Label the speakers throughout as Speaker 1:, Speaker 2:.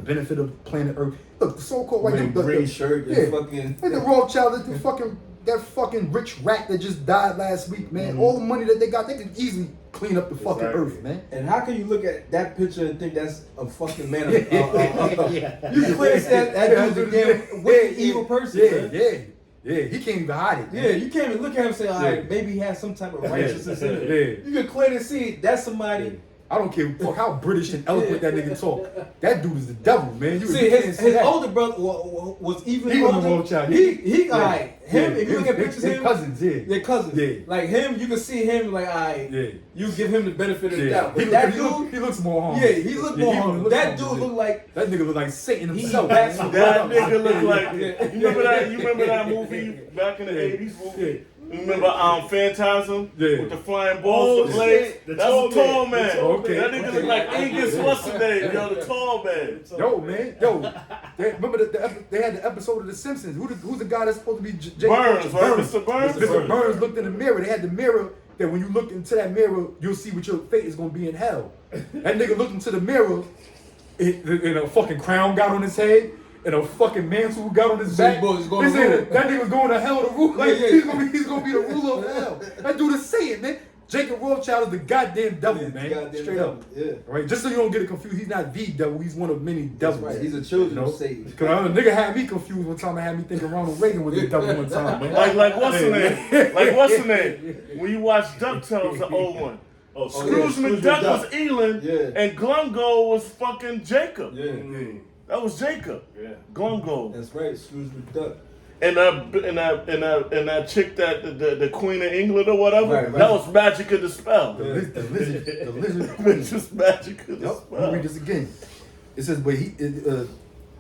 Speaker 1: benefit of planet Earth. Look, the so-called white
Speaker 2: green shirt, fucking
Speaker 1: like the Rothschild, that fucking rich rat that just died last week, man. All the money that they got, they could easily clean up the fucking earth, man.
Speaker 2: And how can you look at that picture and think that's a fucking man? You clearly said that dude's a damn wicked, evil person.
Speaker 1: Yeah, he can't even hide it.
Speaker 2: Yeah, you can't even look at him and say, all right, maybe he has some type of righteousness in it. You can clearly see that's somebody.
Speaker 1: I don't care how British and eloquent that nigga talk. That dude is the devil, man.
Speaker 2: His older brother was even
Speaker 1: he
Speaker 2: older.
Speaker 1: Was a
Speaker 2: he alright. Him, if you look at pictures of him,
Speaker 1: cousins,
Speaker 2: they're cousins.
Speaker 1: Yeah.
Speaker 2: Like him, you can see him like, alright, you give him the benefit of the doubt. But
Speaker 1: he looks more harmless.
Speaker 2: Yeah, he looked more harmless. That dude looked like
Speaker 1: that nigga look like Satan himself.
Speaker 3: That nigga look like you remember that movie back in the 80s movie? Remember Phantasm with the flying balls, the blades? That's a tall man.
Speaker 1: Okay.
Speaker 3: That nigga look like Angus what's the name? Yo, the tall man.
Speaker 1: Remember they had the episode of The Simpsons. Who's the guy that's supposed to be
Speaker 3: Burns, right? Mr. Burns?
Speaker 1: Mr. Burns looked in the mirror. They had the mirror that when you look into that mirror, you'll see what your fate is going to be in hell. That nigga looked into the mirror, and a fucking crown got on his head. And a fucking mantle got on his back. They said that nigga was going to hell to rule. Like he's gonna be the ruler of hell. That dude is saying, man. Jacob Rothschild is the goddamn devil, man. Straight up. Yeah. Right. Just so you don't get it confused, he's not the devil. He's one of many devils.
Speaker 2: Right. He's a children of Satan.
Speaker 1: Because a nigga had me confused one time. I had me thinking Ronald Reagan was the devil one time, man.
Speaker 3: Like what's the name? Like what's the name? When you watch DuckTales, the old one. Scrooge McDuck was Elon, and Glumgo was fucking Jacob. That was Jacob. Yeah. Glumgo.
Speaker 2: That's right, Scrooge McDuck.
Speaker 3: And that chick that the Queen of England or whatever, that was Magic of the Spell.
Speaker 1: The lizard
Speaker 3: Queen. Just Magic of the Spell.
Speaker 1: Let me read this again. It says, but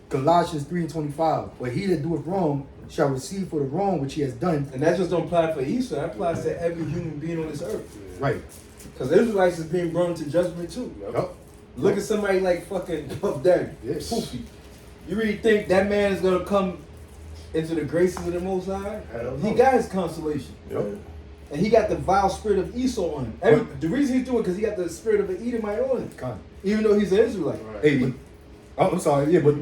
Speaker 1: Colossians 3:25, but he that doeth wrong shall receive for the wrong which he has done.
Speaker 2: And that just don't apply for Esau, that applies to every human being on this earth.
Speaker 1: Right.
Speaker 2: Because Israelites is being brought into judgment too.
Speaker 1: Yep.
Speaker 2: Look at somebody like fucking Puff Daddy.
Speaker 1: Yes.
Speaker 2: Poofy. You really think that man is gonna come into the graces of the Most High? He got his consolation.
Speaker 1: Yep.
Speaker 2: And he got the vile spirit of Esau on him. The reason he's doing it because he got the spirit of an Edomite on him. Even though he's an Israelite.
Speaker 1: Right. Hey, but I'm sorry, but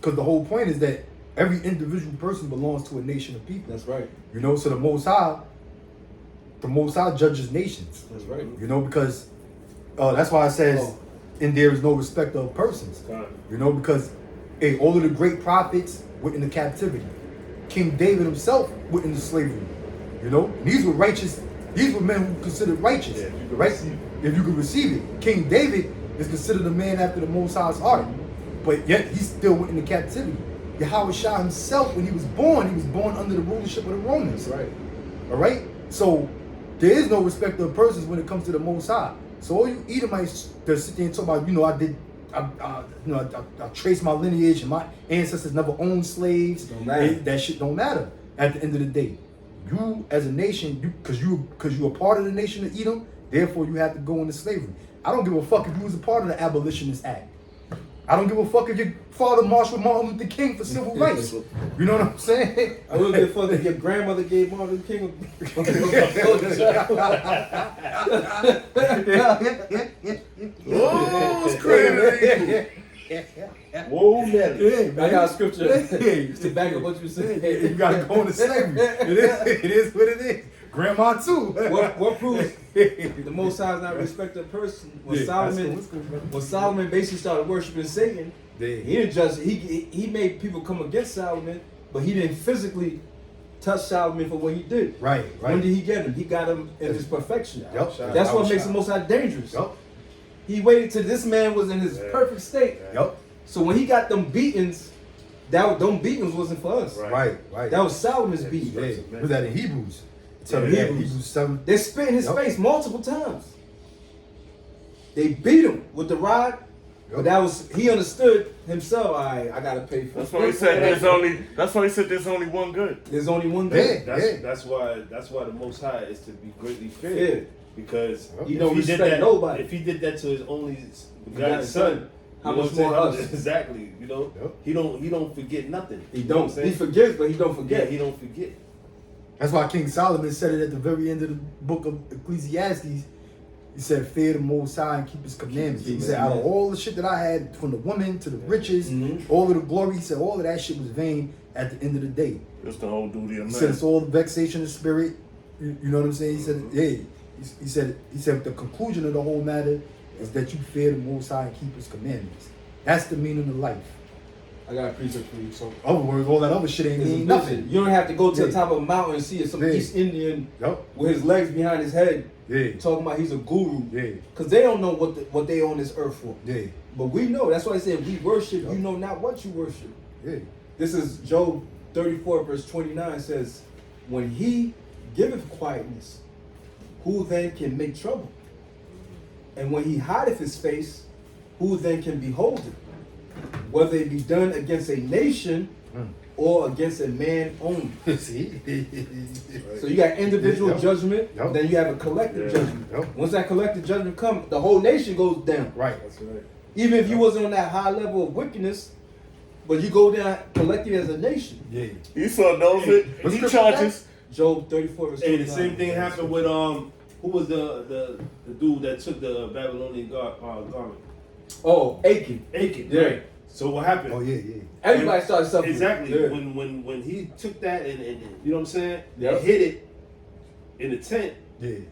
Speaker 1: because the whole point is that every individual person belongs to a nation of people.
Speaker 2: That's right.
Speaker 1: You know, so the Most High judges nations.
Speaker 2: That's right.
Speaker 1: You know, because that's why it says, and there is no respect of persons. You know, because all of the great prophets were into captivity. King David himself went into slavery. You know, and these were righteous. These were men who considered righteous, right? If you could receive it. King David is considered a man after the Most High's heart, but yet he still went into captivity. Yahweh Shah himself, when he was born under the rulership of the Romans.
Speaker 2: Right.
Speaker 1: All right. So there is no respect of persons when it comes to the Most High. So all you Edomites that sit there and talk about, I trace my lineage and my ancestors never owned slaves. That shit don't matter at the end of the day. You as a nation, because you're a part of the nation of Edom, therefore you have to go into slavery. I don't give a fuck if you was a part of the Abolitionist Act. I don't give a fuck if your father marched with Martin Luther King for civil rights. You know what I'm saying?
Speaker 2: I don't give a fuck if your grandmother gave Martin Luther King
Speaker 3: Oh, it's crazy.
Speaker 2: Whoa, man. I got a scripture to back up what you said.
Speaker 1: You gotta go into slavery. It is what it is. Grandma too.
Speaker 2: What proves the Most High is not respect a person? When Solomon basically started worshiping Satan, he didn't just he made people come against Solomon, but he didn't physically touch Solomon for what he did.
Speaker 1: Right.
Speaker 2: When did he get him? He got him in his perfection.
Speaker 1: Yep.
Speaker 2: That's what makes the Most High dangerous.
Speaker 1: Yep.
Speaker 2: He waited till this man was in his perfect state.
Speaker 1: Yep.
Speaker 2: So when he got them beatings, them beatings wasn't for us.
Speaker 1: Right.
Speaker 2: That was Solomon's beating.
Speaker 1: Was that in Hebrews?
Speaker 2: Hebrews
Speaker 1: 7.
Speaker 2: They spit in his face multiple times. They beat him with the rod. But that was, he understood himself. I gotta pay for.
Speaker 3: That's why he said there's only. That's why he said there's only one good.
Speaker 2: There's only one good.
Speaker 4: That's why the Most High is to be greatly feared. Because
Speaker 2: he don't respect nobody.
Speaker 4: If he did that to his only begotten son,
Speaker 2: how much more us?
Speaker 4: Exactly. You know, he don't forget nothing.
Speaker 2: He don't. He forgets, but he don't forget.
Speaker 4: Yeah, he don't forget.
Speaker 1: That's why King Solomon said it at the very end of the book of Ecclesiastes. He said, fear the Most High and keep His commandments. He said, out of all the shit that I had, from the woman to the riches, all of the glory, he said, all of that shit was vain at the end of the day.
Speaker 3: That's the whole duty of man.
Speaker 1: He said, it's all vexation of spirit. You know what I'm saying? He said, yeah. He said, the conclusion of the whole matter is that you fear the Most High and keep His commandments. That's the meaning of life.
Speaker 2: I got a precept for you. So,
Speaker 1: other words, all that other shit ain't mean nothing.
Speaker 2: You don't have to go to the top of a mountain and see some East Indian with his legs behind his head talking about he's a guru. Because they don't know what they on this earth for. But we know. That's why I said we worship. You know not what you worship. This is Job 34 verse 29 says, when He giveth quietness, who then can make trouble? And when He hideth His face, who then can behold it? Whether it be done against a nation or against a man only. So you got individual judgment, then you have a collective judgment. Once that collective judgment comes, the whole nation goes down.
Speaker 1: That's
Speaker 2: right. Even if you wasn't on that high level of wickedness, but you go down collectively as a nation.
Speaker 3: Esau knows it. He charges.
Speaker 2: Job 34 verse 29.
Speaker 4: Hey, the same thing happened with who was the dude that took the Babylonian garment?
Speaker 2: Oh, Achan.
Speaker 4: Right. So what happened?
Speaker 2: Everybody started suffering.
Speaker 4: Exactly. When he took that and you know what I'm saying, and hid it in the tent,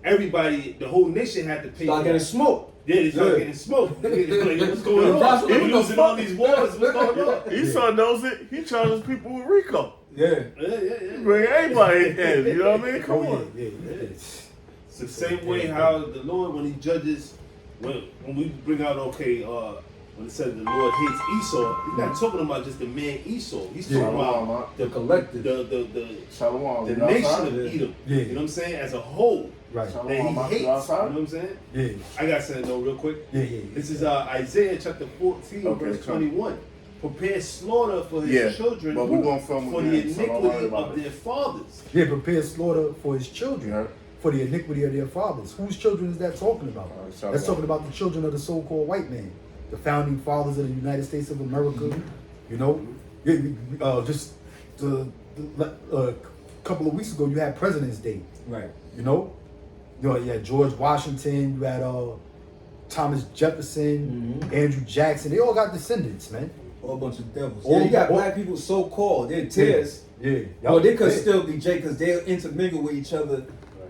Speaker 4: everybody, the whole nation had to pay.
Speaker 2: Start getting smoke.
Speaker 4: They started getting smoked. Like, what's going on? They losing all these wars. What's going on?
Speaker 3: Esau knows it. He charges people with RICO.
Speaker 4: Bring
Speaker 3: everybody in. You know what I mean? Come on.
Speaker 4: It's the same way how the Lord, when He judges, when we bring out when it says the Lord hates Esau, He's not talking about just the man Esau. He's talking about the collective, the nation of Edom. You know what I'm saying? As a whole.
Speaker 1: Right.
Speaker 4: That He hates. You know what I'm saying? I got something though real quick. This is Isaiah chapter 14, verse 21. Prepare slaughter for His children
Speaker 3: but we're gonna film
Speaker 4: for the iniquity of their fathers.
Speaker 1: Prepare slaughter for His children. For the iniquity of their fathers. Whose children is that talking about? That's talking about the children of the so-called white man, the founding fathers of the United States of America. You know, just a couple of weeks ago, you had President's Day.
Speaker 2: Right.
Speaker 1: You know, you had George Washington. You had Thomas Jefferson, Andrew Jackson. They all got descendants, man.
Speaker 2: All a bunch of devils. You got black people so-called. They're tears. Well, they could still be Jake because they'll intermingle with each other.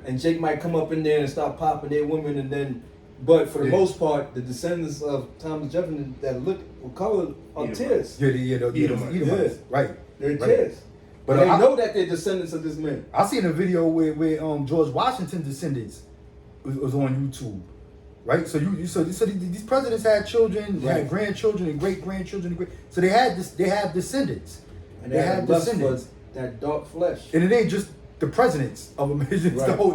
Speaker 2: And Jake might come up in there and start popping their women, and then, but for the most part, the descendants of Thomas Jefferson that look colored are tears.
Speaker 1: Edomites. Right.
Speaker 2: They're tears. But they know that they're descendants of this man.
Speaker 1: I seen a video where George Washington's descendants was on YouTube. Right, so these presidents had children, they had grandchildren and great grandchildren. So they have descendants.
Speaker 2: And they have descendants. That dark flesh.
Speaker 1: And it ain't just the presidents of America, it's that whole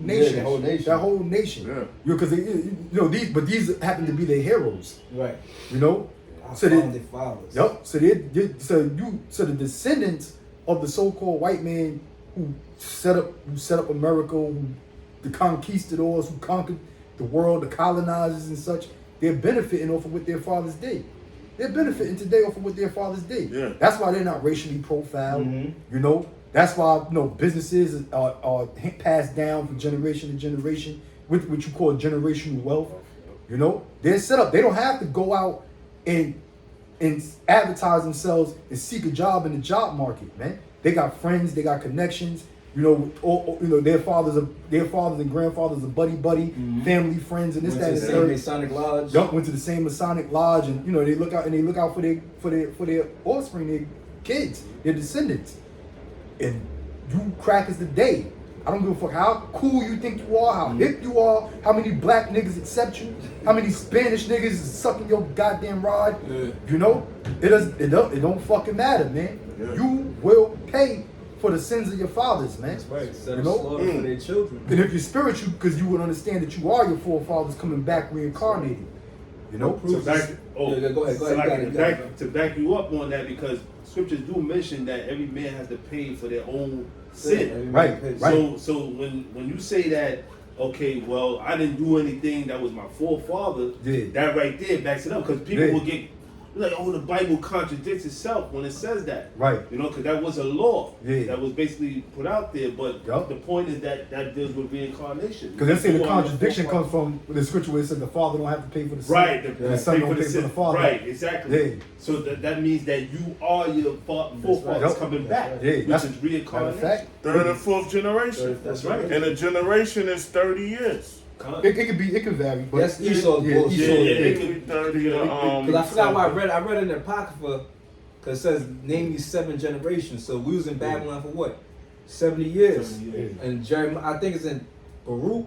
Speaker 1: nation.
Speaker 2: The whole nation.
Speaker 1: That whole nation. Because these happen to be their heroes.
Speaker 2: Right.
Speaker 1: You know.
Speaker 2: So they fathers.
Speaker 1: Yep. So the descendants of the so-called white man who set up America, who the conquistadors, who conquered the world, the colonizers and such, they're benefiting off of what their fathers did. They're benefiting today off of what their fathers did. That's why they're not racially profiled. You know. That's why businesses are passed down from generation to generation with what you call generational wealth. You know, they're set up. They don't have to go out and advertise themselves and seek a job in the job market, man. They got friends, they got connections. Their fathers and grandfathers are buddy, family, friends, and this, that, and the third.
Speaker 2: Went to the same Masonic lodge.
Speaker 1: Went to the same Masonic lodge, and they look out for their offspring, their kids, their descendants. And you crack as the day. I don't give a fuck how cool you think you are, how hip you are, how many black niggas accept you, how many Spanish niggas is sucking your goddamn rod. You know, it don't fucking matter, man. You will pay for the sins of your fathers, man.
Speaker 2: That's right. Set up slaughter for their children.
Speaker 1: And if you're spiritual, because you would understand that you are your forefathers coming back reincarnated. You know.
Speaker 4: Go ahead. To back you up on that, because scriptures do mention that every man has to pay for their own sin.
Speaker 1: Right.
Speaker 4: So when you say that, okay, well, I didn't do anything, that was my forefather, that right there backs it up, because people will get like, oh, the Bible contradicts itself when it says that.
Speaker 1: Right.
Speaker 4: You know, because that was a law
Speaker 1: Yeah.
Speaker 4: that was basically put out there. But
Speaker 1: Yup.
Speaker 4: the point is that deals with reincarnation.
Speaker 1: Because they say the
Speaker 4: You are
Speaker 1: contradiction
Speaker 4: the
Speaker 1: comes from the scripture where it said the father don't have to pay for the sin.
Speaker 4: Right,
Speaker 1: and the son don't pay for the father.
Speaker 4: Right, exactly.
Speaker 1: Yeah.
Speaker 4: So that means that you are your forefathers
Speaker 1: Yup.
Speaker 4: coming back,
Speaker 1: Yeah,
Speaker 4: which
Speaker 1: that's
Speaker 4: is reincarnation.
Speaker 1: fact.
Speaker 3: Third and fourth generation.
Speaker 2: That's right.
Speaker 3: And a generation is 30 years.
Speaker 1: It can vary. But
Speaker 2: That's Esau's
Speaker 1: yeah,
Speaker 2: bullshit.
Speaker 1: Esau,
Speaker 3: Yeah,
Speaker 1: yeah.
Speaker 3: it could be 30
Speaker 2: Because I forgot why I read in the Apocrypha, because it says, name these 7 generations. So we was in Babylon for what? 70 years.
Speaker 4: 70 years.
Speaker 2: And Jeremiah, I think it's in Baruch,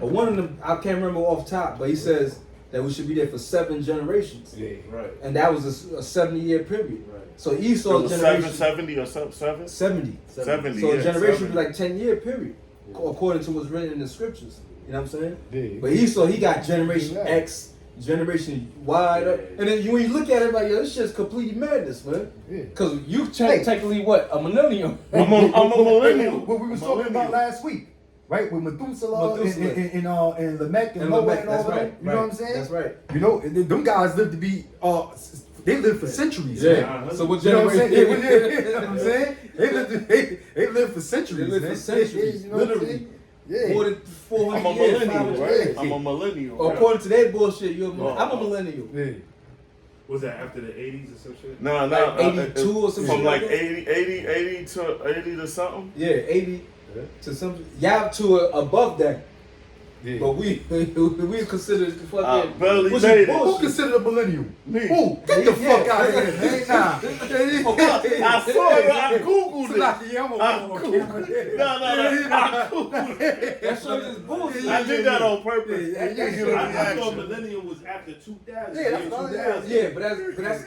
Speaker 2: or one of them, I can't remember off top, but he says that we should be there for 7 generations.
Speaker 1: Yeah.
Speaker 4: Right.
Speaker 2: And that was a 70-year period.
Speaker 4: Right.
Speaker 2: So Esau's generation...
Speaker 3: 770 or something? 7?
Speaker 2: 70.
Speaker 3: 70,
Speaker 2: So
Speaker 3: yeah,
Speaker 2: a generation
Speaker 3: 70.
Speaker 2: would be like 10-year period, according to what's written in the scriptures. You know what I'm saying?
Speaker 1: Yeah.
Speaker 2: But Esau, he got generation X, generation Y, and then when you look at it, like, yo, this shit's completely madness, man.
Speaker 1: Yeah.
Speaker 2: Because you technically what? A millennium.
Speaker 3: I'm a millennial.
Speaker 1: What we was talking about last week, right? With Methuselah
Speaker 2: Methuselah.
Speaker 1: and Lamech and
Speaker 2: And
Speaker 1: Noah
Speaker 2: Lamech,
Speaker 1: and all
Speaker 2: that's
Speaker 1: that.
Speaker 2: right,
Speaker 1: You know what I'm saying?
Speaker 2: That's right.
Speaker 1: You know, and them guys lived to be they lived for centuries.
Speaker 2: Yeah.
Speaker 1: Man.
Speaker 2: So what
Speaker 1: You know what I'm
Speaker 2: generation?
Speaker 1: saying? You know what I'm saying? They lived for centuries.
Speaker 2: They lived
Speaker 1: man.
Speaker 2: for centuries,
Speaker 1: You know what I'm
Speaker 2: literally.
Speaker 1: saying? Yeah.
Speaker 2: More than 400
Speaker 3: I'm a
Speaker 2: years.
Speaker 3: millennial,
Speaker 2: 500
Speaker 3: right?
Speaker 2: years.
Speaker 3: I'm a millennial.
Speaker 2: Or according to their bullshit, I'm a millennial.
Speaker 1: Yeah.
Speaker 4: Was that after the 80s or some shit?
Speaker 3: No,
Speaker 2: Like 82 or some
Speaker 3: From
Speaker 2: shit
Speaker 3: like
Speaker 2: like that?
Speaker 3: 80 to something.
Speaker 2: Yeah, 80 to something. Y'all to above that.
Speaker 1: Yeah.
Speaker 2: But we considered fucking
Speaker 3: barely
Speaker 2: which
Speaker 3: made
Speaker 2: is
Speaker 3: it.
Speaker 1: Who
Speaker 2: bullshit.
Speaker 1: considered a millennial?
Speaker 3: Me.
Speaker 1: Who? Get the
Speaker 2: Yeah.
Speaker 1: fuck out of here, man. Nah.
Speaker 3: I saw it. I googled it.
Speaker 1: Like, yeah, I'm
Speaker 3: I googled it. No, I googled it.
Speaker 2: That shit is bullshit.
Speaker 3: I did that on purpose.
Speaker 1: Yeah, yeah, yeah.
Speaker 3: Get a
Speaker 4: I thought
Speaker 3: reaction.
Speaker 4: millennium was after 2000.
Speaker 1: Yeah, that's what I was.
Speaker 2: Yeah, but that's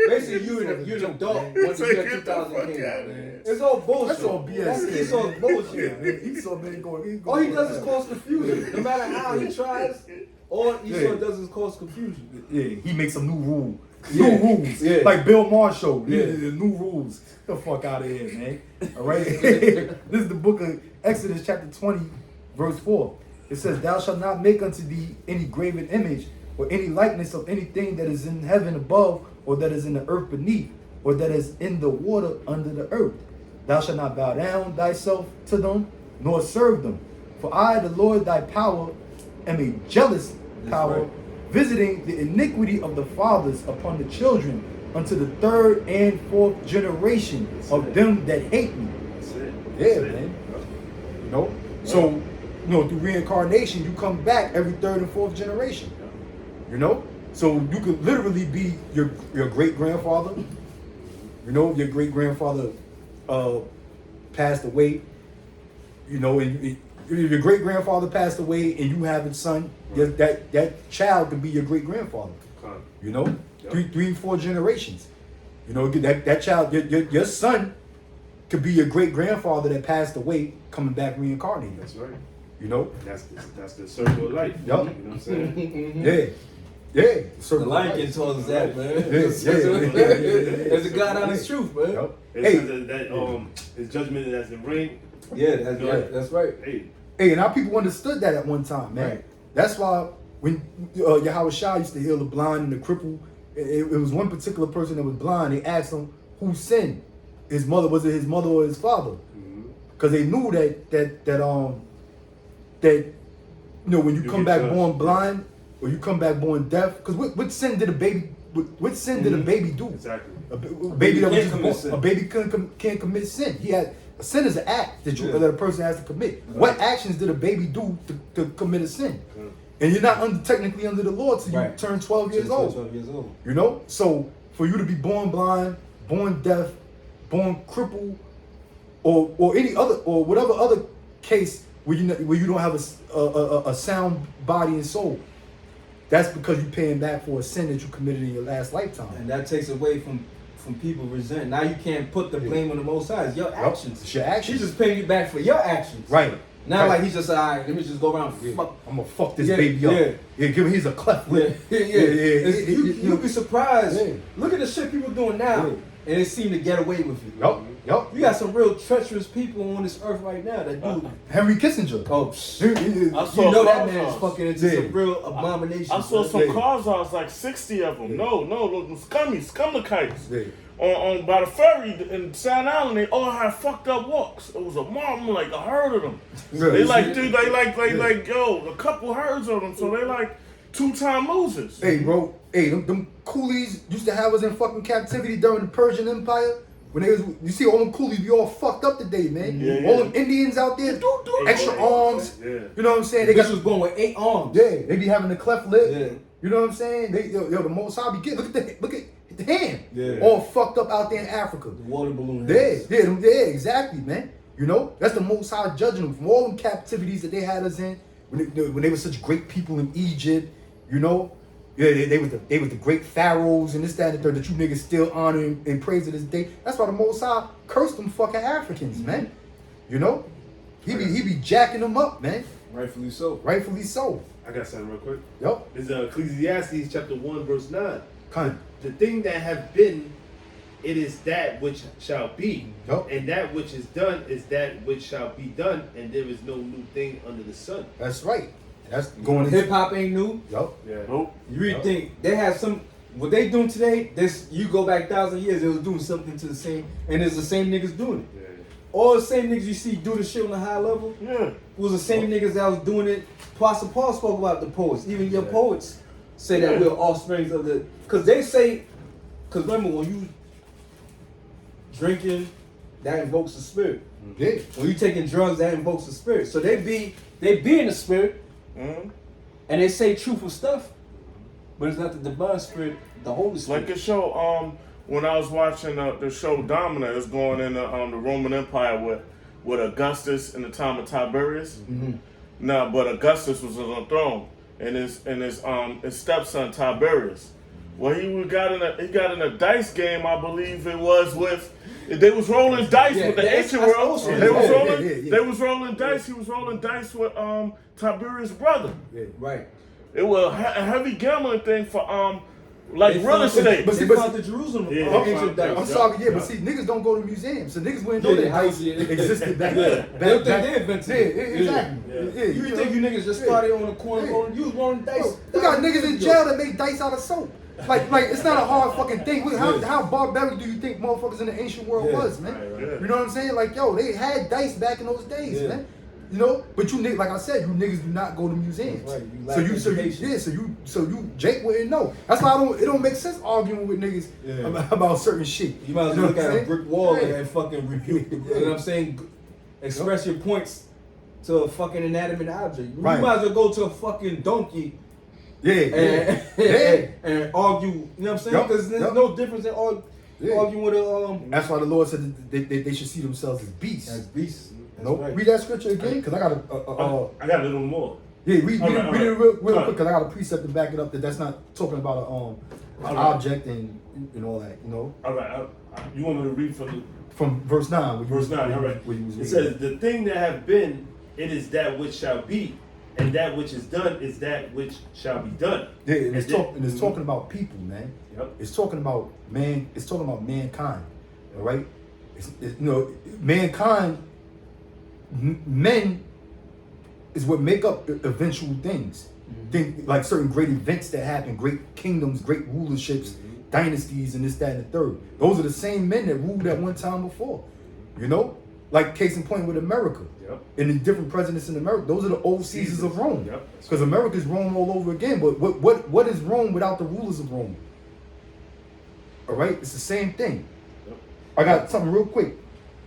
Speaker 2: basically you're an adult once you get
Speaker 3: Get the
Speaker 2: 2000
Speaker 3: fuck
Speaker 2: came
Speaker 3: out
Speaker 2: out,
Speaker 3: of
Speaker 2: man.
Speaker 3: here.
Speaker 2: It's all bullshit.
Speaker 1: That's all BS.
Speaker 2: That's Esau's bullshit.
Speaker 1: Yeah, Esau been going.
Speaker 2: All he does is cause confusion. No matter how he tries, all Esau does is cause confusion.
Speaker 1: Yeah, he makes some new rule.
Speaker 2: Yeah.
Speaker 1: New rules.
Speaker 2: Yeah.
Speaker 1: Like Bill Marshall.
Speaker 2: Yeah.
Speaker 1: The new rules. Get the fuck out of here, man. All right. This is the book of Exodus chapter 20, verse 4. It says, "Thou shalt not make unto thee any graven image or any likeness of anything that is in heaven above, or that is in the earth beneath, or that is in the water under the earth. Thou shalt not bow down thyself to them, nor serve them. For I, the Lord thy power, am a jealous power,
Speaker 2: right.
Speaker 1: visiting the iniquity of the fathers upon the children unto the 3rd and 4th generation of them that hate me."
Speaker 4: That's it.
Speaker 1: Yeah, man. You know? So, you know, through reincarnation, you come back every 3rd and 4th generation. You know? So you could literally be your great grandfather. You know, your great grandfather passed away. You know, and your great grandfather passed away, and you have a son.
Speaker 4: Right.
Speaker 1: That child could be your great grandfather. You know,
Speaker 4: Yep.
Speaker 1: 3, 4 generations. You know, that child, your son, could be your great grandfather that passed away, coming back reincarnated.
Speaker 4: That's right.
Speaker 1: You know,
Speaker 4: That's the circle of life.
Speaker 1: Yup.
Speaker 4: You know what I'm saying?
Speaker 1: yeah.
Speaker 2: The Lion King told us that, man.
Speaker 1: Yeah.
Speaker 2: It's a God honest truth, man.
Speaker 1: Yep.
Speaker 4: It
Speaker 1: Hey,
Speaker 4: says that his judgment that's in reign.
Speaker 2: Yeah, that's right. That's right.
Speaker 4: Hey,
Speaker 1: and our people understood that at one time, man.
Speaker 2: Right.
Speaker 1: That's why when Yahweh Shah used to heal the blind and the crippled, it was one particular person that was blind. They asked him who sinned. Was it his mother or his father? Because they knew that you know, when you come back born blind or you come back born deaf, because what sin did a baby? What sin did a baby do?
Speaker 4: exactly.
Speaker 1: A baby that was
Speaker 2: can't
Speaker 1: just
Speaker 2: commit
Speaker 1: born,
Speaker 2: sin.
Speaker 1: a baby can't commit sin. A sin is an act that that a person has to commit. What actions did a baby do to commit a sin? And you're not technically under the law till you
Speaker 2: Right.
Speaker 1: turn 12 years old.
Speaker 2: 12 years old.
Speaker 1: You know, so for you to be born blind, born deaf, born crippled, or any other or whatever other case where you don't have a sound body and soul, that's because you're paying back for a sin that you committed in your last lifetime.
Speaker 2: And that takes away from people resent. Now you can't put the blame on the Most High. It's your actions.
Speaker 1: It's your actions.
Speaker 2: She's just paying you back for your actions.
Speaker 1: Right.
Speaker 2: Now,
Speaker 1: Right.
Speaker 2: like he's just alright. Let me just go around.
Speaker 1: Yeah.
Speaker 2: Fuck.
Speaker 1: I'm gonna fuck this
Speaker 2: Yeah,
Speaker 1: baby up.
Speaker 2: yeah.
Speaker 1: Give him. He's a cleft
Speaker 2: Yeah,
Speaker 1: lip.
Speaker 2: yeah.
Speaker 1: Yeah.
Speaker 2: You'll be surprised.
Speaker 1: Yeah.
Speaker 2: Look at the shit people doing now,
Speaker 1: Yeah.
Speaker 2: and they seem to get away with it.
Speaker 1: Yup. Yup.
Speaker 2: You got some real treacherous people on this earth right now that do.
Speaker 1: Henry Kissinger.
Speaker 2: Oh,
Speaker 3: saw
Speaker 2: that
Speaker 3: cars
Speaker 2: man is
Speaker 3: off.
Speaker 2: fucking into some real abominations.
Speaker 3: I saw some
Speaker 1: Yeah.
Speaker 3: cars. I was like 60 of them. No, them scummikites.
Speaker 1: Yeah.
Speaker 3: On by the ferry in Staten Island, they all had fucked up walks. It was a mob, like a herd of them.
Speaker 1: Yeah.
Speaker 3: They like, dude, like, yo, a couple herds of them. So they like 2-time losers.
Speaker 1: Hey, bro. Hey, them coolies used to have us in fucking captivity during the Persian Empire. When they was, you see all them coolies be all fucked up today, man.
Speaker 3: Yeah,
Speaker 1: all them Indians out there, extra arms.
Speaker 4: Yeah.
Speaker 1: You know what I'm saying?
Speaker 2: They
Speaker 1: They got
Speaker 2: was born with 8 arms.
Speaker 1: yeah. They be having the cleft lip.
Speaker 2: Yeah.
Speaker 1: You know what I'm saying? They yo the Most High be look at the hand.
Speaker 2: Yeah.
Speaker 1: All fucked up out there in Africa.
Speaker 2: The water balloon.
Speaker 1: Yeah, exactly, man. You know, that's the Most High judging them from all them captivities that they had us in when they were such great people in Egypt. You know, yeah, they was the great pharaohs and this, that, and the third that you niggas still honor and praise to this day. That's why the Most High cursed them fucking Africans, man. You know, he be jacking them up, man.
Speaker 2: Rightfully so.
Speaker 1: Rightfully so.
Speaker 4: I got something real quick.
Speaker 1: Yup.
Speaker 4: It's Ecclesiastes chapter 1 verse 9.
Speaker 1: Kind.
Speaker 4: The thing that have been, it is that which shall be.
Speaker 1: Yup.
Speaker 4: And that which is done is that which shall be done, and there is no new thing under the sun.
Speaker 1: That's right. That's going into
Speaker 2: Hip hop ain't new.
Speaker 1: yup.
Speaker 4: Yeah.
Speaker 3: Nope.
Speaker 2: You really think they have some? What they doing today? This you go back 1,000 years, they was doing something to the same, and it's the same niggas doing it.
Speaker 4: Yeah.
Speaker 2: All the same niggas you see do the shit on a high level.
Speaker 3: Yeah.
Speaker 2: It was the same niggas that was doing it. Apostle Paul spoke about the poets. Even your poets say that
Speaker 3: Yeah.
Speaker 2: we're offsprings of the. Because they say, because remember when you drinking, that invokes the spirit.
Speaker 1: Yeah.
Speaker 2: When you taking drugs, that invokes the spirit. So they be in the spirit,
Speaker 3: Mm-hmm.
Speaker 2: and they say truthful stuff, but it's not the divine spirit, the Holy Spirit.
Speaker 3: Like the show, when I was watching the show Domina, it's going in the Roman Empire with Augustus in the time of Tiberius.
Speaker 2: Mm-hmm.
Speaker 3: No, but Augustus was on the throne, and his stepson Tiberius. Well, he got in a dice game, I believe it was with. They was rolling dice with the ancient world.
Speaker 2: awesome.
Speaker 3: They was
Speaker 1: Yeah,
Speaker 3: rolling.
Speaker 1: yeah.
Speaker 3: They was rolling dice. He was rolling dice with Tiberius' brother.
Speaker 1: Yeah.
Speaker 2: Right.
Speaker 3: It was a heavy gambling thing for like
Speaker 2: They
Speaker 3: real
Speaker 2: found-
Speaker 3: estate.
Speaker 1: But see,
Speaker 2: They found the Jerusalem
Speaker 4: Yeah,
Speaker 2: ancient
Speaker 4: they
Speaker 2: dice.
Speaker 1: I'm sorry, yeah, but see, niggas don't go to museums, so niggas wouldn't know
Speaker 2: Yeah,
Speaker 1: that
Speaker 2: how-
Speaker 1: dice
Speaker 2: yeah.
Speaker 1: existed back
Speaker 2: Yeah.
Speaker 1: then.
Speaker 2: They don't think they invented
Speaker 1: Yeah,
Speaker 2: it.
Speaker 1: exactly.
Speaker 4: Yeah.
Speaker 1: Yeah,
Speaker 2: You think you niggas just started on the corner
Speaker 1: Yeah.
Speaker 2: rolling? You was rolling dice.
Speaker 1: Bro, we got niggas in jail that make dice out of soap. Like it's not a hard fucking thing. How barbaric do you think motherfuckers in the ancient world
Speaker 2: Yeah.
Speaker 1: was, man?
Speaker 4: Right, right.
Speaker 3: Yeah.
Speaker 1: You know what I'm saying? Like, yo, they had dice back in those days,
Speaker 2: Yeah.
Speaker 1: man. You know, but you niggas, like I said, you niggas do not go to museums.
Speaker 2: That's right. You lack
Speaker 1: So
Speaker 2: education.
Speaker 1: Jake wouldn't know. That's why it don't make sense arguing with niggas
Speaker 2: Yeah.
Speaker 1: about certain shit.
Speaker 2: You might as
Speaker 1: know
Speaker 2: well look
Speaker 1: what I'm
Speaker 2: at a
Speaker 1: saying?
Speaker 2: brick wall
Speaker 1: Yeah.
Speaker 2: and fucking rebuke. You know what I'm saying? Express your points to a fucking inanimate object. You
Speaker 1: Right.
Speaker 2: might as well go to a fucking donkey
Speaker 1: Yeah,
Speaker 2: and,
Speaker 1: yeah.
Speaker 2: and argue. You know what I'm saying?
Speaker 1: Yup,
Speaker 2: Because there's
Speaker 1: yup.
Speaker 2: no difference in
Speaker 1: Yeah.
Speaker 2: arguing with a
Speaker 1: That's why the Lord said that they should see themselves as beasts.
Speaker 2: as beasts. That's
Speaker 1: Nope.
Speaker 2: right.
Speaker 1: Read that scripture again, because I got
Speaker 4: I got a little more.
Speaker 1: yeah, read
Speaker 4: All right,
Speaker 1: it
Speaker 4: all
Speaker 1: real
Speaker 4: right.
Speaker 1: quick,
Speaker 4: All right.
Speaker 1: because I got a precept to back it up that that's not talking about an
Speaker 4: right.
Speaker 1: object and all that, you know.
Speaker 4: All right. You want me to read from
Speaker 1: From verse 9. where you
Speaker 4: verse
Speaker 1: was-
Speaker 4: 9? All
Speaker 1: where
Speaker 4: right.
Speaker 1: you- where you was
Speaker 4: It
Speaker 1: reading.
Speaker 4: says, "The thing that have been, it is that which shall be, and that which is done is that which shall be done."
Speaker 1: Yeah, and it's,
Speaker 4: then-
Speaker 1: talking about people, man.
Speaker 4: Yep.
Speaker 1: It's talking about man. It's talking about mankind. All right. Mankind. Men is what make up eventual things. Think like certain great events that happen, great kingdoms, great rulerships, dynasties, and this, that, and the third. Those are the same men that ruled at one time before. You know, like case in point with America.
Speaker 4: Yep.
Speaker 1: And the different presidents in America. Those are the old Caesars of Rome.
Speaker 4: Yep.
Speaker 1: Because America's Rome all over again. But what is Rome without the rulers of Rome? All right, it's the same thing.
Speaker 4: Yep.
Speaker 1: I got something real quick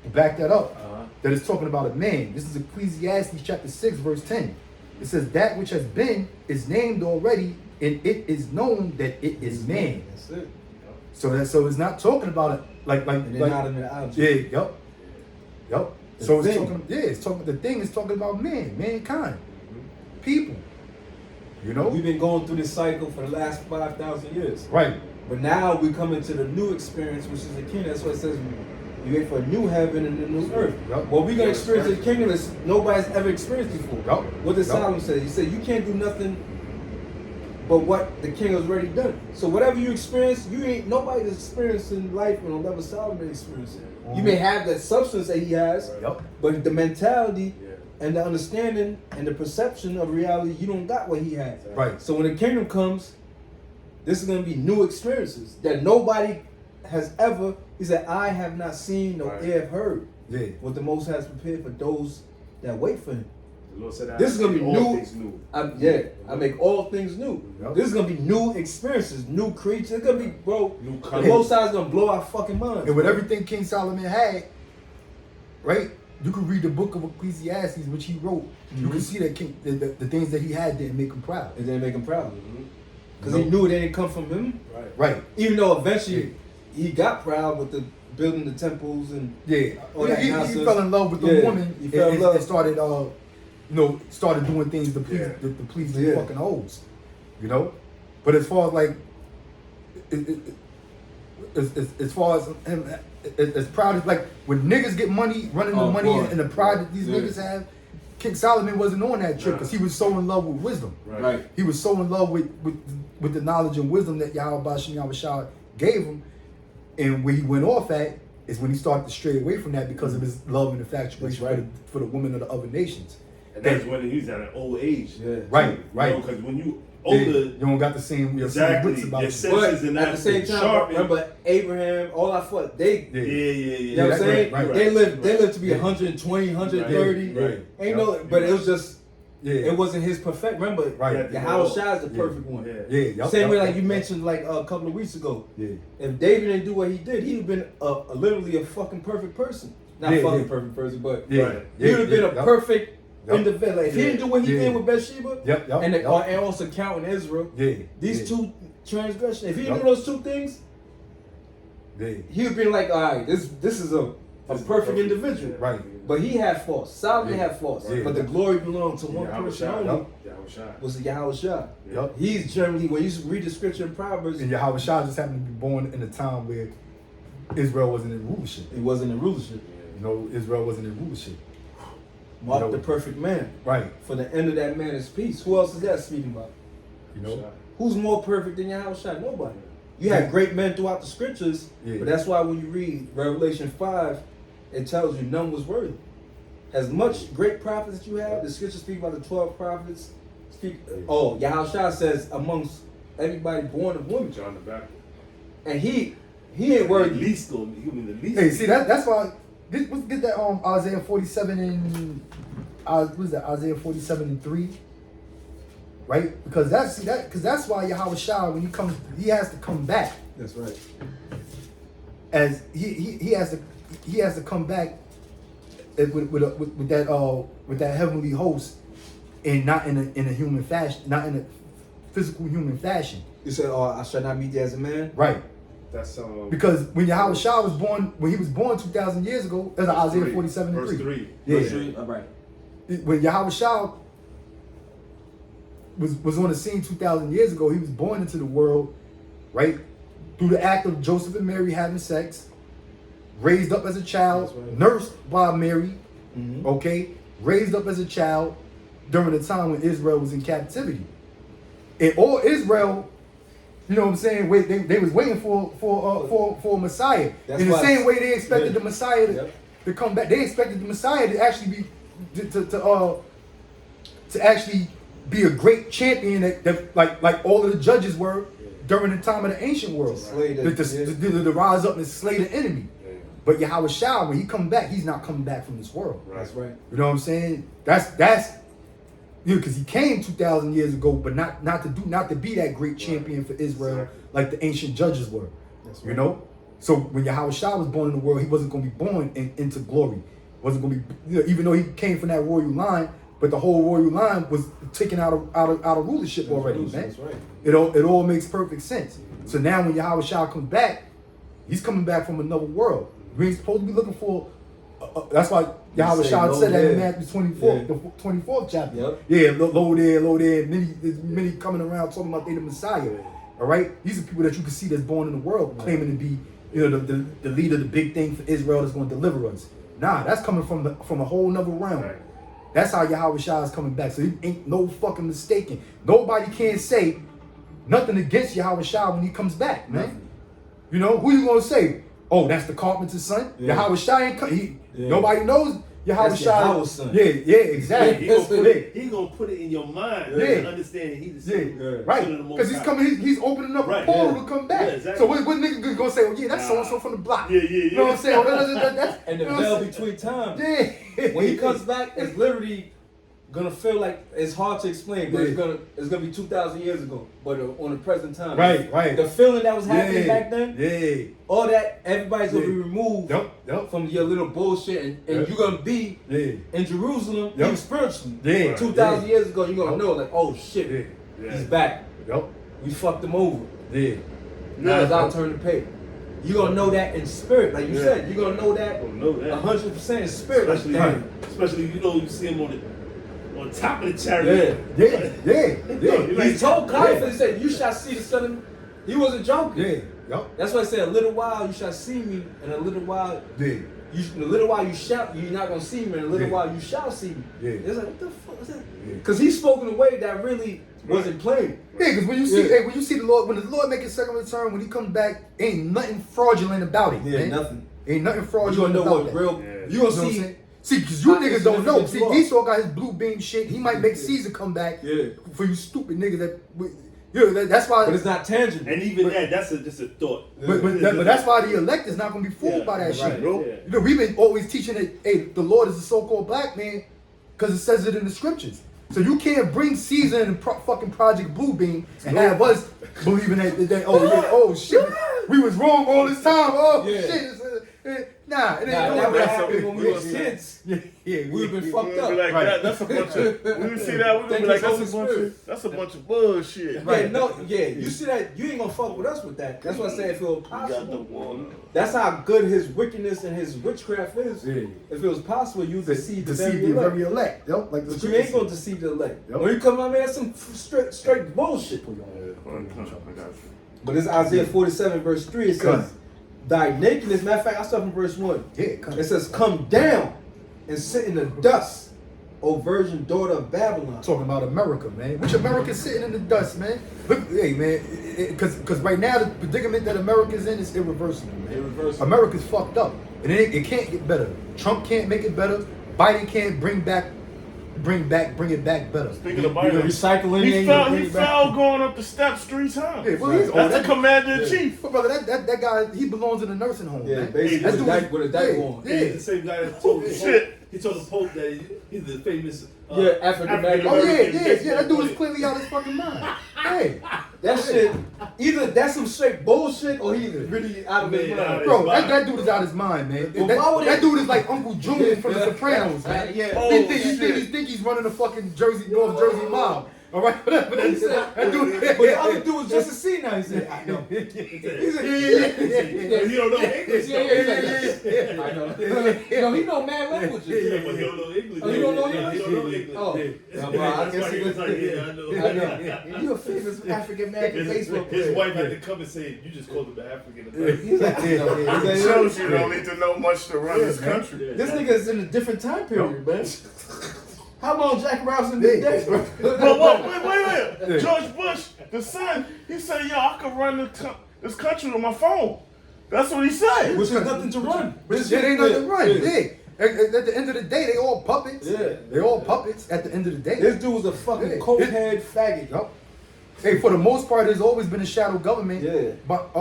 Speaker 1: to back that up.
Speaker 4: Uh-huh.
Speaker 1: That is talking about a man. This is Ecclesiastes chapter 6, verse 10. It says, "That which has been is named already, and it is known that it is man."
Speaker 2: That's it.
Speaker 1: So it's not talking about it like
Speaker 2: And they're not an object.
Speaker 1: yeah, yep.
Speaker 2: The
Speaker 1: So it's
Speaker 2: thing.
Speaker 1: talking, it's talking. The thing is talking about mankind, people. You know,
Speaker 2: We've been going through this cycle for the last 5,000 years.
Speaker 1: right?
Speaker 2: But now we come into the new experience, which is the kingdom. That's what it says. You wait for a new heaven and a new earth.
Speaker 1: Yup.
Speaker 2: What we're gonna experience in the kingdom is nobody's ever experienced before.
Speaker 1: Yup.
Speaker 2: What did
Speaker 1: Yup.
Speaker 2: Solomon say? He said you can't do nothing but what the king has already done. So whatever you experience, you ain't nobody's experiencing life on a level Solomon experienced. You may have that substance that he has, but the mentality and the understanding and the perception of reality, you don't got what he has.
Speaker 1: Right.
Speaker 2: So when the kingdom comes, this is going to be new experiences that nobody has ever. He said, "I have not seen nor ear have heard."
Speaker 1: Yeah.
Speaker 2: What the Most High has prepared for those that wait for Him.
Speaker 4: The Lord said,
Speaker 2: This is gonna be
Speaker 4: all
Speaker 2: new.
Speaker 4: things new.
Speaker 2: I make all things new.
Speaker 1: Yep.
Speaker 2: This is gonna be new experiences, new creatures. It's gonna be, bro.
Speaker 4: New
Speaker 2: The
Speaker 4: colors.
Speaker 2: Most High is gonna blow our fucking minds.
Speaker 1: And with everything King Solomon had, right? You could read the book of Ecclesiastes, which he wrote. You can see that King, the things that he had didn't make him proud.
Speaker 2: It didn't make him proud. Because he knew it didn't come from him.
Speaker 1: Right.
Speaker 2: Even though eventually he got proud with the building the temples and all that
Speaker 1: he
Speaker 2: nonsense.
Speaker 1: fell in love with the woman.
Speaker 2: He fell in love.
Speaker 1: And started, started doing things to please, to please the fucking hoes, you know. But as far as like, as far as him, as proud as like when niggas get money, running the money and the pride that these niggas have, King Solomon wasn't on that trip because he was so in love with wisdom.
Speaker 2: Right.
Speaker 1: He was so in love with the knowledge and wisdom that Yahweh Bashem Yahushua gave him, and where he went off at is when he started to stray away from that because of his love and infatuation for the women of the other nations.
Speaker 4: And that's when he's at an old age.
Speaker 1: Right.
Speaker 4: Because when you older,
Speaker 1: you don't got the same
Speaker 4: exactly.
Speaker 1: wits about
Speaker 4: Your
Speaker 1: you.
Speaker 4: senses and
Speaker 2: at the same time,
Speaker 4: sharpened.
Speaker 2: remember Abraham, all our foot, they
Speaker 4: You
Speaker 2: know what I'm saying?
Speaker 1: Right.
Speaker 2: They lived to be 120, 130.
Speaker 1: Right.
Speaker 2: Ain't no, but it was just,
Speaker 1: Yeah.
Speaker 2: it wasn't his perfect. Remember, Yahweh Shai is the perfect one. Same way like you mentioned like a couple of weeks ago. If David didn't do what he did, he'd have been literally a fucking perfect person. Not fucking perfect person, but he would have been a perfect individual. Like, if he didn't do what he did with Bathsheba, and also counting Israel, these two transgressions, if he didn't do those two things, he would have been like, all right, this is a perfect individual.
Speaker 1: Right.
Speaker 2: But he had faults. Solomon had faults. But the glory belonged to one person only. Was the Yahweh Shai. He's generally, when you read the scripture in Proverbs,
Speaker 1: and Yahweh Shai just happened to be born in a time where Israel wasn't in rulership.
Speaker 2: He wasn't in rulership.
Speaker 1: You know, Israel wasn't in rulership.
Speaker 2: Mark the perfect man.
Speaker 1: Right.
Speaker 2: For the end of that man is peace. Who else is that speaking about?
Speaker 1: You know?
Speaker 2: Who's more perfect than Yahweh Shai? Nobody. You had great men throughout the scriptures, but that's why when you read Revelation 5, it tells you none was worthy. As much great prophets that you have, the scriptures speak about the 12 prophets. Yahweh Shai says amongst everybody born of women.
Speaker 4: John the Baptist.
Speaker 2: And he ain't worthy.
Speaker 4: The least.
Speaker 1: Hey, see that's why let's get that Isaiah 47 and what is that? Isaiah 47 and 3. Right? Because that's why Yahweh Shai, when he comes, he has to come back.
Speaker 2: That's right.
Speaker 1: As he has to come back with that heavenly host, and not in a human fashion, not in a physical human fashion.
Speaker 2: You said, I shall not meet thee as a man?
Speaker 1: Right.
Speaker 4: That's
Speaker 1: because when Yahweh Shai was born, when he was born 2,000 years ago, that's Isaiah 47 and 3.
Speaker 4: Verse 3.
Speaker 1: Yeah.
Speaker 2: Verse 3? All right.
Speaker 1: When Yahweh Shai was on the scene 2,000 years ago, he was born into the world, right? Through the act of Joseph and Mary having sex, raised up as a child, nursed by Mary, okay? Raised up as a child during the time when Israel was in captivity. And all Israel, you know what I'm saying, they was waiting for a Messiah. In the same way they expected the Messiah to come back. They expected the Messiah to actually be to actually be a great champion that like all of the judges were during the time of the ancient world. To rise up and slay the enemy. But Yahweh Shai, when he come back, he's not coming back from this world.
Speaker 2: That's right.
Speaker 1: You know what I'm saying? That's because he came 2,000 years ago, but not to be that great champion for Israel like the ancient judges were.
Speaker 2: That's right.
Speaker 1: You know? So when Yahweh Shai was born in the world, he wasn't going to be born into glory. Wasn't going to be, even though he came from that royal line, but the whole royal line was taken out of rulership already, man.
Speaker 2: That's right.
Speaker 1: It all makes perfect sense. So now when Yahweh Shai comes back, he's coming back from another world. We ain't supposed to be looking for. That's why Yahweh Shai said that in Matthew 24, the 24th chapter.
Speaker 2: Yep.
Speaker 1: Yeah, low there. Many coming around talking about they the Messiah. All right, these are people that you can see that's born in the world, claiming to be, the leader, the big thing for Israel that's going to deliver us. Nah, that's coming from a whole nother realm. Right. That's how Yahweh Shai is coming back. So he ain't no fucking mistaken. Nobody can say nothing against Yahweh Shai when he comes back, man. You know, who you gonna say? Oh, that's the carpenter's son?
Speaker 2: Yeah.
Speaker 1: Yahweh Shai ain't come. Nobody knows Yahweh
Speaker 2: That's
Speaker 1: Shai.
Speaker 2: Yahweh's son.
Speaker 1: Yeah, exactly.
Speaker 4: He gonna put it in your mind
Speaker 1: Yeah.
Speaker 4: and understand he's the son.
Speaker 1: Right, because he's coming. He's opening up a portal to come back.
Speaker 4: Yeah, exactly.
Speaker 1: So what nigga gonna say? Oh yeah, that's so and so from the block. You know what I'm saying?
Speaker 2: And the veil between time.
Speaker 1: Yeah.
Speaker 2: When he comes back, it's literally gonna feel like it's hard to explain, but it's gonna be 2,000 years ago, but on the present time.
Speaker 1: Right.
Speaker 2: The feeling that was happening back then.
Speaker 1: Yeah.
Speaker 2: All that, everybody's gonna be removed
Speaker 1: Yep.
Speaker 2: from your little bullshit, and you're gonna be in Jerusalem, even spiritually.
Speaker 1: Yeah.
Speaker 2: 2,000 years ago, you're gonna know, like, oh shit, he's back.
Speaker 1: Yep.
Speaker 2: We fucked him over.
Speaker 1: Yeah.
Speaker 2: Now it's our turn to pay. You're gonna know that in spirit, like you said. You're gonna know that 100% in spirit.
Speaker 4: Especially, you see him on top of the chariot.
Speaker 1: Yeah.
Speaker 2: He told Caiaphas, he said, "You shall see the Son of." He wasn't joking.
Speaker 1: Yeah. Yep.
Speaker 2: That's why I said, "A little while you shall see me, and a little while, in a little while you're not gonna see me, and a little while you shall see me."
Speaker 1: Yeah.
Speaker 2: It's like, what the fuck is that? Because he spoke in a way that really wasn't plain.
Speaker 1: Yeah, because when you see the Lord, when the Lord make his second return, when he comes back, ain't nothing fraudulent about it. Man.
Speaker 2: Nothing.
Speaker 1: Ain't nothing
Speaker 2: You
Speaker 1: fraudulent
Speaker 2: gonna know
Speaker 1: about
Speaker 2: what
Speaker 1: that.
Speaker 2: real.
Speaker 1: You
Speaker 2: You gonna
Speaker 1: know what I'm
Speaker 2: see.
Speaker 1: saying? See, because you niggas don't know. See,
Speaker 2: Individual.
Speaker 1: Esau got his blue beam shit. He might make Caesar come back for you stupid niggas that's why.
Speaker 2: But it's not tangible.
Speaker 4: And even that's just a thought.
Speaker 1: But that's why the elect is not going to be fooled by that shit, bro.
Speaker 4: Yeah.
Speaker 1: You know, we've been always teaching that, hey, the Lord is a so-called black man because it says it in the scriptures. So you can't bring Caesar and fucking Project Bluebeam and have us believing that shit, we was wrong all this time. Shit. Nah, it ain't
Speaker 2: that would
Speaker 1: that.
Speaker 2: happen when we was kids. We've been fucked up.
Speaker 3: Be like, that's a bunch of. When we see that, we're gonna be like, that's a bunch of bullshit.
Speaker 2: You see that, you ain't gonna fuck with us with that. That's why I say if it was possible. That's how good his wickedness and his witchcraft is.
Speaker 1: Yeah.
Speaker 2: If it was possible, you deceive the
Speaker 1: very elect. Yep, like the
Speaker 2: but you ain't gonna deceive the elect.
Speaker 1: Yep.
Speaker 2: When you come out, man, that's some straight bullshit. But it's Isaiah 47 verse 3. It says, "Thy nakedness." Matter of fact, I start from verse 1. It says, "Come down and sit in the dust, O virgin daughter of Babylon."
Speaker 1: Talking about America, man. Which America's sitting in the dust, man. Look, hey, man, because right now the predicament that America's in is irreversible, man.
Speaker 2: Irreversible.
Speaker 1: America's fucked up, and it can't get better. Trump can't make it better. Biden can't bring it back better.
Speaker 3: Speaking of Biden,
Speaker 2: recycling.
Speaker 3: He fell going up the steps 3 times.
Speaker 1: Yeah, well,
Speaker 3: that's the commander in chief.
Speaker 1: But brother, that guy, he belongs in a nursing home, man.
Speaker 2: Basically with a diaper on.
Speaker 4: He's the same guy that told the Pope. He told the Pope that he's the famous
Speaker 2: African American.
Speaker 1: Oh yeah. That dude is clearly out of his fucking mind. Hey,
Speaker 2: that shit. Either that's some straight bullshit or he's really out of his mind.
Speaker 1: bro, that dude is out of his mind, man. That dude is like Uncle Junior from The Sopranos, man. You think he's running a fucking North Jersey mob. All right, but
Speaker 2: But the other dude was just a C now. He said, "I know." He said,
Speaker 4: You don't know English.
Speaker 2: I know. No, he know mad languages.
Speaker 4: But he don't know English.
Speaker 2: Oh, you don't know English?
Speaker 4: He don't know English.
Speaker 2: Oh, I guess he was
Speaker 4: like, I know.
Speaker 2: You a famous African American baseball player.
Speaker 4: His wife had to come and say, "You just called him an African."
Speaker 2: He's like,
Speaker 3: It shows you don't need to know much to run this country.
Speaker 2: this nigga's in a different time period, man. How long Jack Robinson been dead, bro?
Speaker 3: But wait. George Bush, the son, he said, "Yo, I could run this country with my phone." That's what he said.
Speaker 2: Which is nothing to run.
Speaker 1: It ain't nothing to run. At the end of the day, they all puppets.
Speaker 2: Yeah.
Speaker 1: They all puppets at the end of the day.
Speaker 2: This dude was a fucking cokehead faggot.
Speaker 1: Yup. Hey, for the most part, there's always been a shadow government, but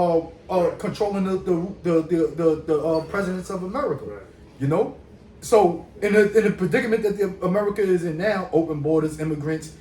Speaker 1: controlling the presidents of America.
Speaker 4: Right.
Speaker 1: You know, so in the predicament that America is in now, open borders, immigrants,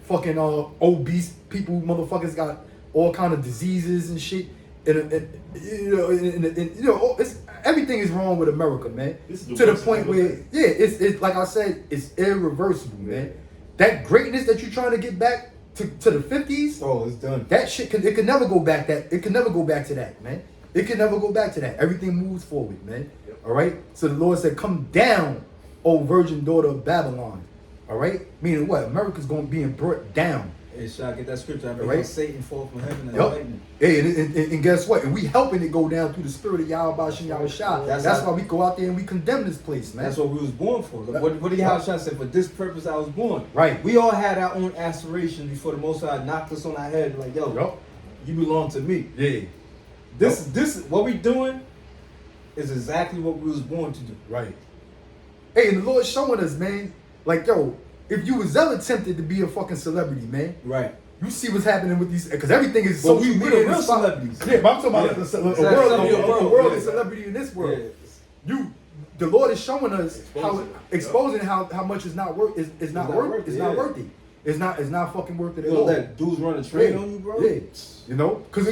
Speaker 1: fucking obese people, motherfuckers got all kind of diseases and shit, and it's everything is wrong with America, man. To the point where it's like I said, it's irreversible, man. That greatness that you're trying to get back to the 50s,
Speaker 2: it's done.
Speaker 1: that shit it could never go back. It could never go back to that, man. It can never go back to that. Everything moves forward, man. All right. So the Lord said, "Come down, O virgin daughter of Babylon." All right. Meaning what? America's being brought down.
Speaker 2: Hey, should I get that scripture? I mean,
Speaker 1: Right.
Speaker 2: Satan fall from heaven and
Speaker 1: Yep.
Speaker 2: lightning.
Speaker 1: Hey, and guess what? And we helping it go down through the spirit of Yahweh Shem Yahushua. That's why we go out there and we condemn this place, man.
Speaker 2: That's what we was born for. What did Yahushua say? For this purpose I was born.
Speaker 1: Right.
Speaker 2: We all had our own aspirations before the Most High knocked us on our head like, yo,
Speaker 1: Yep.
Speaker 2: you belong to me.
Speaker 1: Yeah.
Speaker 2: This what we doing is exactly what we was born to do.
Speaker 1: Right. Hey, and the Lord showing us, man, like, yo, if you was ever tempted to be a fucking celebrity, man,
Speaker 2: Right.
Speaker 1: you see what's happening with these, because everything is
Speaker 2: But
Speaker 1: social
Speaker 2: we
Speaker 1: media
Speaker 2: the
Speaker 1: and
Speaker 2: real
Speaker 1: spot-
Speaker 2: celebrities.
Speaker 1: Yeah, but I'm talking about
Speaker 2: Yeah.
Speaker 1: a
Speaker 2: Exactly.
Speaker 1: world,
Speaker 2: World,
Speaker 1: of celebrity in this world.
Speaker 2: Yeah.
Speaker 1: The Lord is showing us exposing how much is not worth is not worth it's not
Speaker 2: yeah.
Speaker 1: worthy. It's not fucking worth it
Speaker 2: You
Speaker 1: at
Speaker 2: know
Speaker 1: all.
Speaker 2: that dudes run a train on you, bro?
Speaker 1: Yeah, you know, because